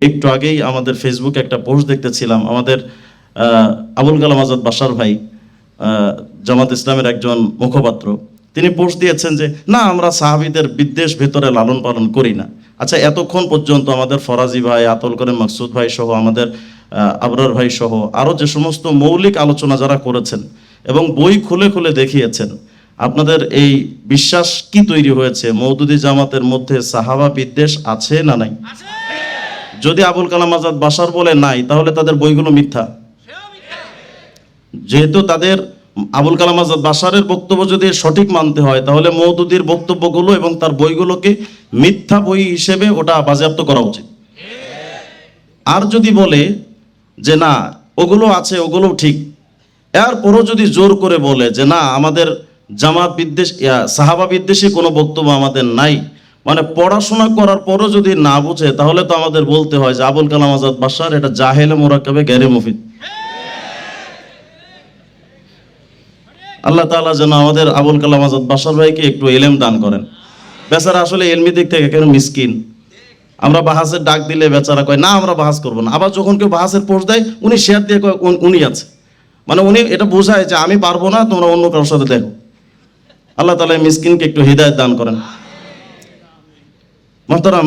একটু আগেই আমাদের ফেসবুকে একটা পোস্ট দেখতেছিলাম, আমাদের আবুল কালাম আজাদ বাশার ভাই, জামাত ইসলামের একজন মুখপাত্র, তিনি পোস্ট দিয়েছেন যে না, আমরা সাহাবীদের বিদ্বেষ ভেতরে লালন পালন করি না। আচ্ছা, এতক্ষণ পর্যন্ত আমাদের ফরাজি ভাই, আতল করিম মাকসুদ ভাই সহ, আমাদের আবরার ভাই সহ আরও যে সমস্ত মৌলিক আলোচনা যারা করেছেন এবং বই খুলে খুলে দেখিয়েছেন, আপনাদের এই বিশ্বাস কি তৈরি হয়েছে? মওদুদি জামাতের মধ্যে সাহাবা বিদ্বেষ আছে না নাই? যদি আবুল কালাম আজাদ বাশার বলে নাই, তাহলে তাদের বইগুলো মিথ্যা। যেহেতু তাদের আবুল কালাম আজাদ বাশারের বক্তব্য যদি সঠিক মানতে হয়, তাহলে মওদুদির বক্তব্যগুলো এবং তার বইগুলোকে মিথ্যা বই হিসেবে ওটা বাজেয়াপ্ত করা উচিত। আর যদি বলে যে না, ওগুলো আছে, ওগুলো ঠিক, এরপরও যদি জোর করে বলে যে না, আমাদের জামাত বিদ্বেষ, সাহাবা বিদ্বেষী কোনো বক্তব্য আমাদের নাই, মানে পড়াশোনা করার পরও যদি না বুঝে, তাহলে তো আমাদের বলতে হয় যে আবুল কালাম আজাদ বাশার এটা জাহেলে মোরাক্কাবে গায়রে মুফিদ। আল্লাহ তাআলা যেন আমাদের আবুল কালাম আজাদ বাশার ভাইকে একটু ইলম দান করেন। বেচারা আসলে ইলমি দিক থেকে কেন মিসকিন। আমরা বাহাসের ডাক দিলে বেচারা কয় না, আমরা বাহাস করবো না। আবার যখন কেউ বাহাসের পোস্ট দেয়, উনি শেয়ার দিয়ে কয় উনি আছে, মানে উনি এটা বোঝায় যে আমি পারবো না, তোমরা অন্য কারোর সাথে দেখো। আল্লাহ তাআলা মিসকিনকে একটু হিদায়াত দান করেন। মুহতারাম,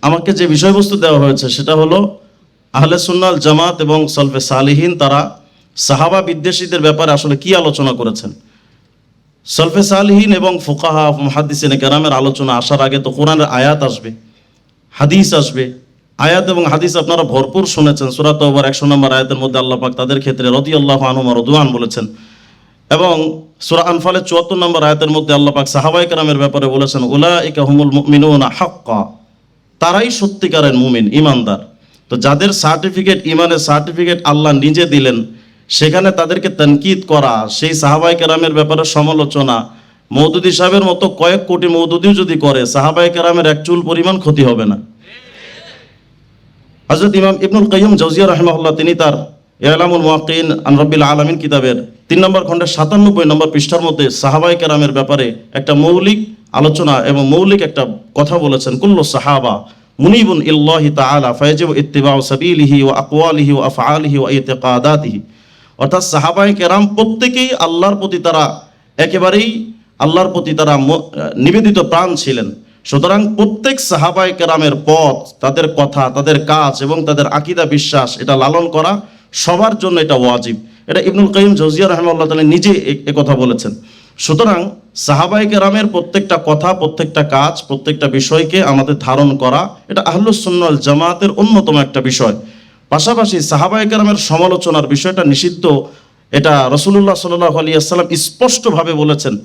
আমাকে যে বিষয়বস্তু দেওয়া হয়েছে সেটা হলো আহলে সুন্নাত জামাত এবং সলফে সালিহিন তারা সাহাবা বিদ্বেষীদের ব্যাপারে আসলে কি আলোচনা করেছেন। সলফে সালিহিন এবং ফুকাহা মুহাদ্দিসিনে কেরামের আলোচনা আসার আগে তো কোরআনের আয়াত আসবে, হাদিস আসবে। আয়াত এবং হাদিস আপনারা ভরপুর শুনেছেন। সূরা তাওবার 100 নম্বর আয়াতের মধ্যে আল্লাহ পাক তাদের ক্ষেত্রে রাদিয়াল্লাহু আনহুম ওয়া রাদওয়ান বলেছেন, এবং সূরা আনফালের 74 নম্বর আয়াতের মধ্যে আল্লাহ পাক সাহাবায়ে কেরামের ব্যাপারে বলেছেন, উলাইকা হুমুল মুমিনুনা হাক্কা, তারাই সত্যিকারের মুমিন, ইমানদার। তো যাদের সার্টিফিকেট, ইমানের সার্টিফিকেট আল্লাহ নিজে দিলেন, সেখানে তাদেরকে তানকিদ করা, সেই সাহাবায়ে কেরামের ব্যাপারে সমালোচনা, মওদুদি সাহেবের মতো কয়েক কোটি মওদুদিও যদি করে, সাহাবায়ে কেরামের এক চুল পরিমাণ ক্ষতি হবে না। হযরত ইমাম ইবনুল কাইয়্যিম জাওজিয়া রাহিমাহুল্লাহ তিনি তার ইলামুল মুওয়াক্কিন আন রাব্বিল আলামিন কিতাবের 3 নম্বর খণ্ডের 97 নম্বর পৃষ্ঠার মধ্যে সাহাবায়ে কেরামের ব্যাপারে একটা মৌলিক আলোচনা এবং মৌলিক একটা কথা বলেছেন, কুল্লু সাহাবা মুনিবুন ইল্লাহি তাআলা ফায়াজিবু ইত্তিবাউ সাবিলিহি ওয়া আকওয়ালিহি ওয়া আফআলিহি ওয়া ইতিকাদাতিহি। অর্থাৎ সাহাবায়ে কেরাম প্রত্যেকেই আল্লাহর প্রতি তারা একেবারেই আল্লাহর প্রতি তারা নিবেদিত প্রাণ ছিলেন। সুতরাং প্রত্যেক সাহাবায়ে কেরামের পথ, তাদের কথা, তাদের কাজ এবং তাদের আকীদা বিশ্বাস, এটা লালন করা সবার জন্য এটা ওয়াজিব। এটা ইবনুল কাইয়্যিম জাওজিয়া রাহিমাহুল্লাহ তাআলা নিজে এই কথা বলেছেন। সুতরাং সাহাবায়ে কেরামের প্রত্যেকটা কথা, প্রত্যেকটা কাজ, প্রত্যেকটা বিষয়কে আমাদের ধারণ করা, এটা আহলুস সুন্নাহ ওয়াল জামাতের অন্যতম একটা বিষয়। পাশাপাশি সাহাবায়ে কেরামের সমালোচনার বিষয়টা নিষিদ্ধ, এটা রাসূলুল্লাহ সাল্লাল্লাহু আলাইহি ওয়াসাল্লাম স্পষ্টভাবে বলেছেন।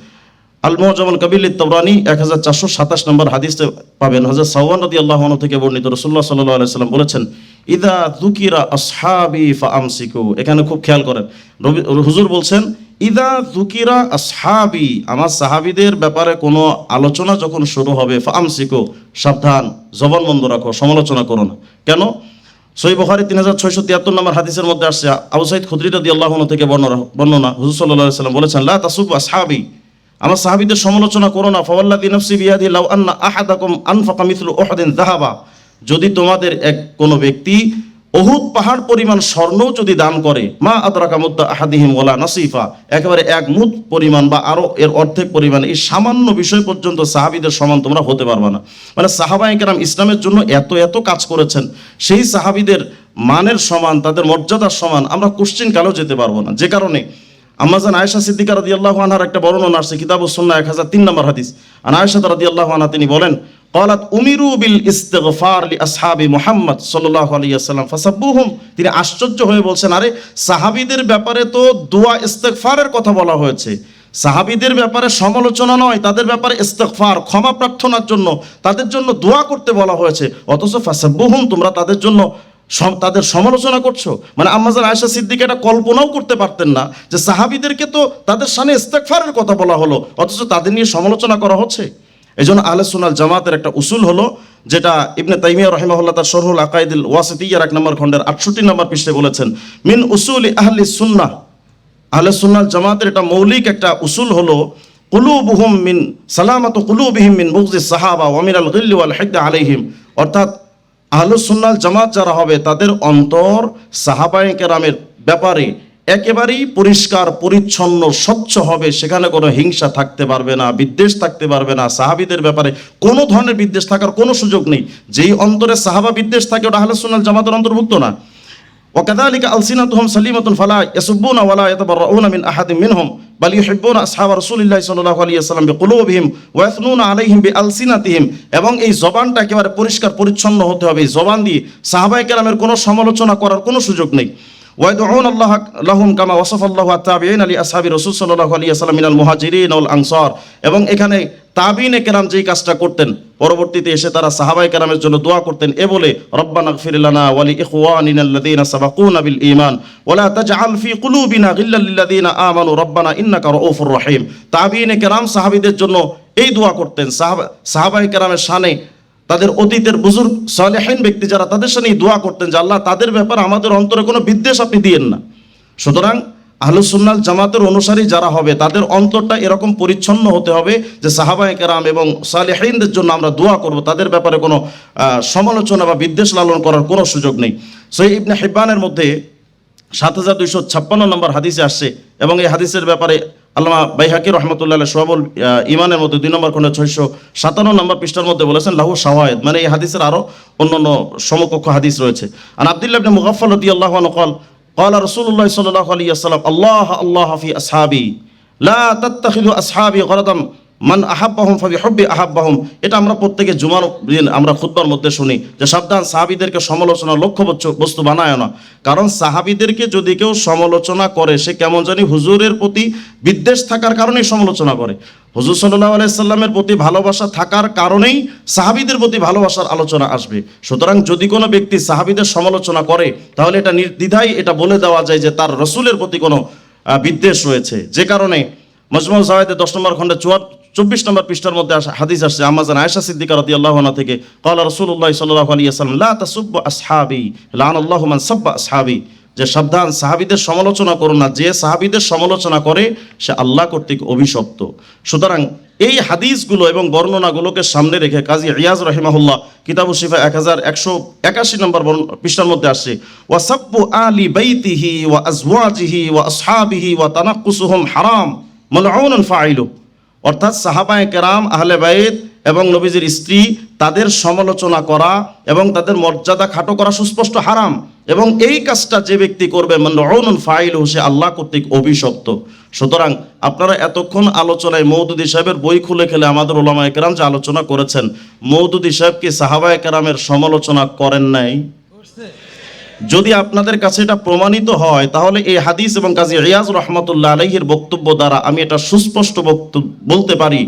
আল মুআজামুল কাবীর লিত-তাবরানী 1427 নম্বর হাদিসে পাবেন, হযরত সাওয়ান রাদিয়াল্লাহু আনহু থেকে বর্ণিত, রাসূলুল্লাহ সাল্লাল্লাহু আলাইহি ওয়াসাল্লাম বলেছেন, ইযা যুকিরা আসহাবি ফাআমসিকু। এখানে খুব খেয়াল করেন, হুজুর বলছেন ইযা যুকিরা আসহাবি, আমার সাহাবীদের ব্যাপারে কোনো আলোচনা যখন শুরু হবে, ফাআমসিকু, সাবধান, জবান বন্ধ রাখো, সমালোচনা করো না। কেন? সহিহ বুখারী 3673 নম্বর হাদিসের মধ্যে আসছে, আবু সাঈদ খুদরি রাদিয়াল্লাহু আনহু থেকে বর্ণনা, হুজুর সাল্লাল্লাহু আলাইহি ওয়াসাল্লাম বলেছেন, লা তাসুবু আসহাবি, আমার সাহাবীদের সমালোচনা করো না। ফাওয়াল্লাযী নাফসি বিয়াদিহি লাউ আন্না আহাদাকুম আনফাকা মিথলু উহুদিন যাহাবা, যদি তোমাদের কোনো ব্যক্তি উহুদ পাহাড় পরিমাণ স্বর্ণও যদি দান করে, মা আদরাকা মুদ্দা আহাদিহিম ওয়ালা নাসিফা, একেবারে এক মুদ পরিমাণ বা আরো এর অর্ধেক পরিমাণ, এই সামান্য বিষয় পর্যন্ত সাহাবীদের সমান তোমরা হতে পারবে না। মানে সাহাবায়ে কেরাম ইসলামের জন্য এত এত কাজ করেছেন, সেই সাহাবীদের মানের সমান, তাদের মর্যাদার সমান আমরা কোশ্চিন কালেও যেতে পারবো না। যে কারণে আম্মাজান আয়েশা সিদ্দিকা রাদিয়াল্লাহু আনহার একটা বর্ণনা আসছে কিতাবুস সুন্নাহ 1003 নম্বর হাদিস। আন আয়েশা রাদিয়াল্লাহু আনহা তিনি বলেন, ক্বালাত উমিরু বিল ইস্তিগফার লি আসহাবি মুহাম্মদ সাল্লাল্লাহু আলাইহি ওয়াসাল্লাম ফাসাব্বুহুম। তিনি আশ্চর্য হয়ে বলছেন, আরে সাহাবীদের ব্যাপারে তো দোয়া ইস্তিগফারের কথা বলা হয়েছে, সাহাবীদের ব্যাপারে সমালোচনা নয়, তাদের ব্যাপারে ইস্তিগফার, ক্ষমা প্রার্থনার জন্য, তাদের জন্য দোয়া করতে বলা হয়েছে, অথচ ফাসাব্বুহুম, তোমরা তাদের জন্য তাদের সমালোচনা করছো। মানে আম্মাজান আয়েশা সিদ্দিকা এটা কল্পনাও করতে পারতেন না যে সাহাবীদেরকে তো তাদের শানে ইস্তিগফারের কথা বলা হলো, অথচ তাদের নিয়ে সমালোচনা করা হচ্ছে। এজন্য আহলে সুন্নাহ ওয়াল জামাতের একটা উসুল হলো, যেটা ইবনে তাইমিয়া রাহিমাহুল্লাহ তার শরহুল আকাইদুল ওয়াসিতিয়্যার 1 নম্বর খণ্ডের 68 নম্বর পৃষ্ঠায় বলেছেন, মিন উসুলি আহলি সুন্নাহ, আহলে সুন্নাহ ওয়াল জামাতের এটা মৌলিক একটা উসুল হলো, কুলুবুহুম মিন সালামাতু কুলুবিহিম মিন বুগযিস সাহাবা ওয়া মিনাল গিল্লি ওয়াল হিকদ আলাইহিম। অর্থাৎ আহলুস সুন্নাহ জামাত যারা হবে তাদের অন্তর সাহাবায়ে কেরামের ব্যাপারে একেবারেই পরিষ্কার পরিচ্ছন্ন স্বচ্ছ হবে, সেখানে কোনো হিংসা থাকতে পারবে না, বিদ্বেষ থাকতে পারবে না, সাহাবীদের ব্যাপারে কোনো ধরনের বিদ্বেষ থাকার কোনো সুযোগ নেই। যেই অন্তরে সাহাবা বিদ্বেষ থাকে ওটা আহলুস সুন্নাহ জামাতের অন্তর্ভুক্ত না। وكذلك ألسنتهم سليمة فلا يسبون ولا يتبرؤون من أحد منهم بل يحبون أصحاب رسول الله صلى الله عليه وسلم بقلوبهم ويثنون عليهم بألسنتهم। এবং এই জবানটা একেবারে পরিষ্কার পরিচ্ছন্ন হতে হবে। এই জবান দিয়ে সাহাবায়ে কেরামের কোনো সমালোচনা করার কোনো সুযোগ নেই। ويدعون الله لهم كما وصف الله التابعين لأصحاب رسول صلى الله عليه وسلم من المهاجرين والأنصار। এবং এখানে তাবিনে কেরাম যেই কাজটা করতেন, পরবর্তীতে এসে তারা সাহাবায়ে কেরামের জন্য দোয়া করতেন এ বলে, রব্বানা গফির লানা ওয়া লিইখওয়ানিনা আল্লাযীনা সাবাকুনা বিল ঈমান ওয়া লা তাজআল ফি কুলুবিনা গিল্লাল লিল্লাযীনা আমানু রব্বানা ইন্নাকা রাউফুর রহিম। তাবিনে কেরাম সাহাবীদের জন্য এই দোয়া করতেন। সাহাবায়ে কেরামের শানে তাদের অতীতের বুজুর্গ সালেহিন ব্যক্তি যারা, তাদের সাথে দোয়া করতেন যে আল্লাহ তাদের ব্যাপারে আমাদের অন্তরে কোনো বিদ্বেষ আপনি দিয়েন না। সুতরাং আহলুস সুন্নাহ জামাতের অনুসারী যারা হবে তাদের অন্তরটা এরকম পরিচ্ছন্ন হতে হবে যে সাহাবায়ে কেরাম এবং সালেহিনদের জন্য আমরা দোয়া করব, তাদের ব্যাপারে কোনো সমালোচনা বা বিদ্বেষ লালন করার কোনো সুযোগ নেই। সহিহ ইবনে হিব্বানের মধ্যে 7256 নম্বর হাদিসে আসছে এবং এই হাদিসের ব্যাপারে আল্লামা বাইহাকি রহমতুল্লাহ আলাইহি শুআবুল ঈমানের মধ্যে 2 নম্বর খণ্ডে 657 নম্বর পৃষ্ঠার মধ্যে বলেছেন লাহু শাওয়াহিদ, মানে এই হাদিসের আরো অন্যান্য সমকক্ষ হাদিস রয়েছে। আন আব্দুল্লাহ ইবনে মুগাফফাল রাদিয়াল্লাহু আনহু قال قال رسول الله صلى الله عليه وسلم الله الله في اصحابي لا تتخذوا اصحابي غرضا মান আহাব্বাহুম ফাবিহুব্বি আহাব্বাহুম। এটা আমরা প্রত্যেকে জুমার দিন আমরা খুতবার মধ্যে শুনি যে সাবধান, সাহাবীদেরকে সমালোচনা লক্ষ্য বস্তু বানায় না। কারণ সাহাবীদেরকে যদি কেউ সমালোচনা করে সে কেমন জানি হুজুরের প্রতি বিদ্বেষ থাকার কারণেই সমালোচনা করে। হুজুর সাল্লাল্লাহু আলাইহি সাল্লামের প্রতি ভালোবাসা থাকার কারণেই সাহাবীদের প্রতি ভালোবাসার আলোচনা আসবে। সুতরাং যদি কোনো ব্যক্তি সাহাবীদের সমালোচনা করে তাহলে এটা নির্দ্বিধায় এটা বলে দেওয়া যায় যে তার রাসূলের প্রতি কোনো বিদ্বেষ রয়েছে। যে কারণে মাজমুউজ যাওয়ায়েদের 10 নম্বর খণ্ডে 24 নম্বর পৃষ্ঠার মধ্যে হাদিস আসছে আম্মা জান আয়েশা সিদ্দিকা রাদিয়াল্লাহু আনহা থেকে, ক্বালা রাসূলুল্লাহ সাল্লাল্লাহু আলাইহি ওয়াসাল্লাম লা তাসুব্বু আসহাবি লানাল্লাহু মান সাব্বা আসহাবি। যে সাবধান, সাহাবীদের সমালোচনা করো না, যে সাহাবীদের সমালোচনা করে সে আল্লাহ কর্তৃক অভিশপ্ত। সুতরাং এই হাদিসগুলো এবং বর্ণনাগুলোকে সামনে রেখে কাজী ইয়াজ রাহিমাহুল্লাহ কিতাবুশ শিফা 1181 নম্বর পৃষ্ঠার মধ্যে আসছে ওয়া সাব্বু আলি বাইতিহি ওয়া আজওয়াজিহি ওয়া আসহাবিহি ওয়া তানাক্কুসুহুম হারাম মালউনুন ফাইলু। অর্থাৎ সাহাবায়ে কেরাম, আহলে বাইত এবং নবীজির স্ত্রী তাদের সমালোচনা করা এবং তাদের মর্যাদা খাটো করা সুস্পষ্ট হারাম, এবং এই কাজটা যে ব্যক্তি করবে মালউনুন ফাইলু সে আল্লাহ কর্তৃক অভিশপ্ত। সুতরাং আপনারা এতক্ষণ আলোচনায় মওদুদী সাহেবের বই খুলে খেলে আমাদের উলামায়ে কেরাম যে আলোচনা করেছেন, মওদুদী সাহেব কি সাহাবায়ে কেরামের সমালোচনা করেন নাই? যদি আপনাদের কাছে এটা প্রমাণিত হয় তাহলে এই হাদিস এবং কাজী ইয়াজ রহমাতুল্লাহ আলাইহির বক্তব্য দ্বারা আমি এটা সুস্পষ্ট বলতে পারি